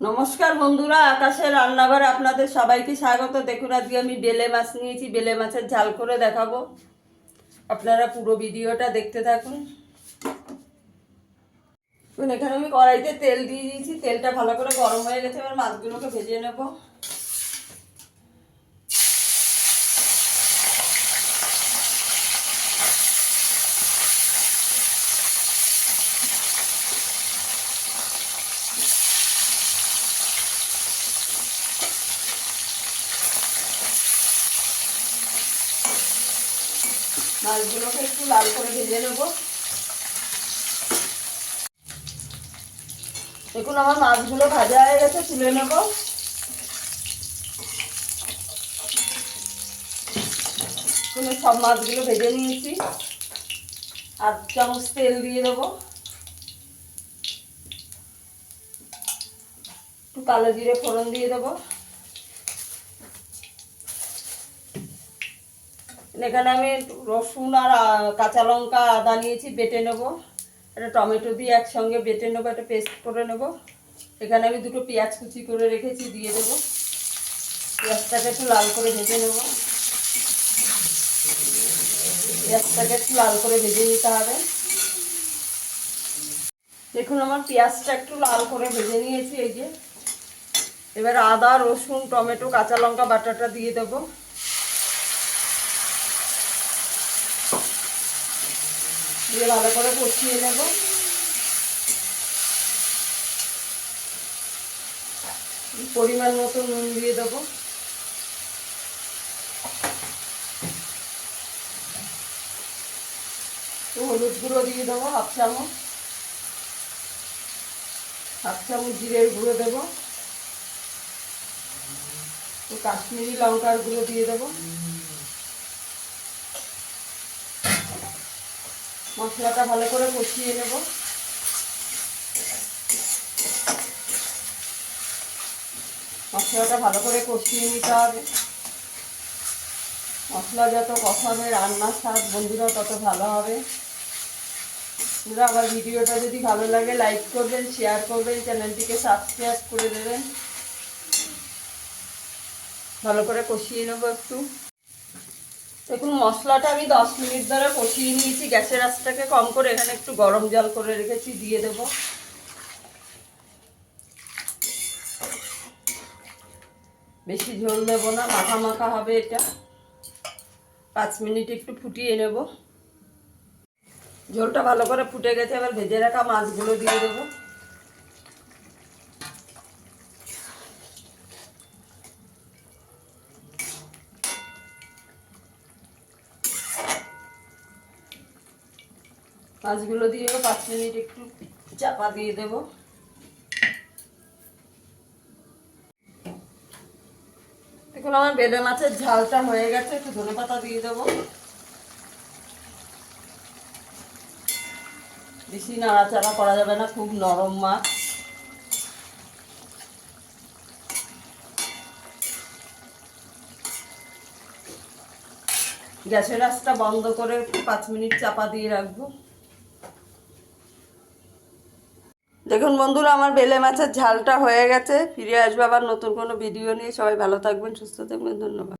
নমস্কার বন্ধুরা, আকাশের রান্নাঘরে আপনাদের সবাইকে স্বাগত। দেখুন আজকে আমি বেলে মাছ নিয়েছি, বেলে মাছের ঝাল করে দেখাবো। আপনারা পুরো ভিডিওটা দেখতে থাকুন। এখানে আমি কড়াইতে তেল দিয়ে দিয়েছি, তেলটা ভালো করে গরম হয়ে গেছে। এবার মাছগুলোকে ভেজে নেব। মাছগুলোকে একটু লাল করে ভেজে নেব। দেখুন আমার মাছগুলো ভাজা হয়ে গেছে, তুলে নেব। সব মাছগুলো ভেজে নিয়েছি। 8 চামচ তেল দিয়ে দেবো। একটু কালো জিরে ফোড়ন দিয়ে দেবো। এখানে আমি রসুন আর কাঁচা লঙ্কা আদা নিয়েছি, বেটে নেবো। একটা টমেটো দিয়ে একসঙ্গে বেটে নেবো, একটা পেস্ট করে নেবো। এখানে আমি 2টো পেঁয়াজ কুচি করে রেখেছি, দিয়ে দেবো। পেঁয়াজটাকে একটু লাল করে ভেজে নেবো। পেঁয়াজটাকে একটু লাল করে ভেজে নিতে হবে। দেখুন আমার পেঁয়াজটা একটু লাল করে ভেজে নিয়েছি, এই যে। এবার আদা, রসুন, টমেটো, কাঁচা লঙ্কা বাটাটা দিয়ে দেবো। দিয়ে ভালো করে কষিয়ে নেব। পরিমাণ মতো নুন দিয়ে দেবো। হলুদ গুঁড়ো দিয়ে দেবো হাফ চামচ। হাফ চামচ জিরের গুঁড়ো দেবো। কাশ্মীরি লঙ্কার গুঁড়ো দিয়ে দেবো। মশলাটা ভালো করে কষিয়ে নেব। মশলাটা ভালো করে কষিয়ে নিতে হবে। মশলা যত কষাবে রান্নার স্বাদ বন্ধুরা তত ভালো হবে। বন্ধুরা, আমার ভিডিওটা যদি ভালো লাগে লাইক করবেন, শেয়ার করবেন, চ্যানেলটিকে সাবস্ক্রাইব করে দেবেন। ভালো করে কষিয়ে নেবো একটু। দেখুন মশলাটা আমি 10 মিনিট ধরে কষিয়ে নিয়েছি। গ্যাসের আঁচটাকে কম করে এখানে একটু গরম জল করে রেখেছি, দিয়ে দেবো। বেশি ঝোল দেবো না, মাখা মাখা হবে এটা। 5 মিনিট একটু ফুটিয়ে নেব। ঝোলটা ভালো করে ফুটে গেছে। এবার ভেজে রাখা মাছগুলো দিয়ে দেবো। মাছগুলো দিয়ে 5 মিনিট একটু চাপা দিয়ে দেবো। দেখুন আমার বেলে মাছের ঝালটা হয়ে গেছে। একটু ধনেপাতা দিয়ে দেবো। বেশি নাড়াচাড়া করা যাবে না, খুব নরম মাছ। গ্যাসের আঁচটা বন্ধ করে 5 মিনিট চাপা দিয়ে রাখবো। দেখুন বন্ধুরা আমার বেলে মাছের ঝালটা হয়ে গেছে। ফিরে আসবো আবার নতুন কোনো ভিডিও নিয়ে। সবাই ভালো থাকবেন, সুস্থ থাকবেন। ধন্যবাদ।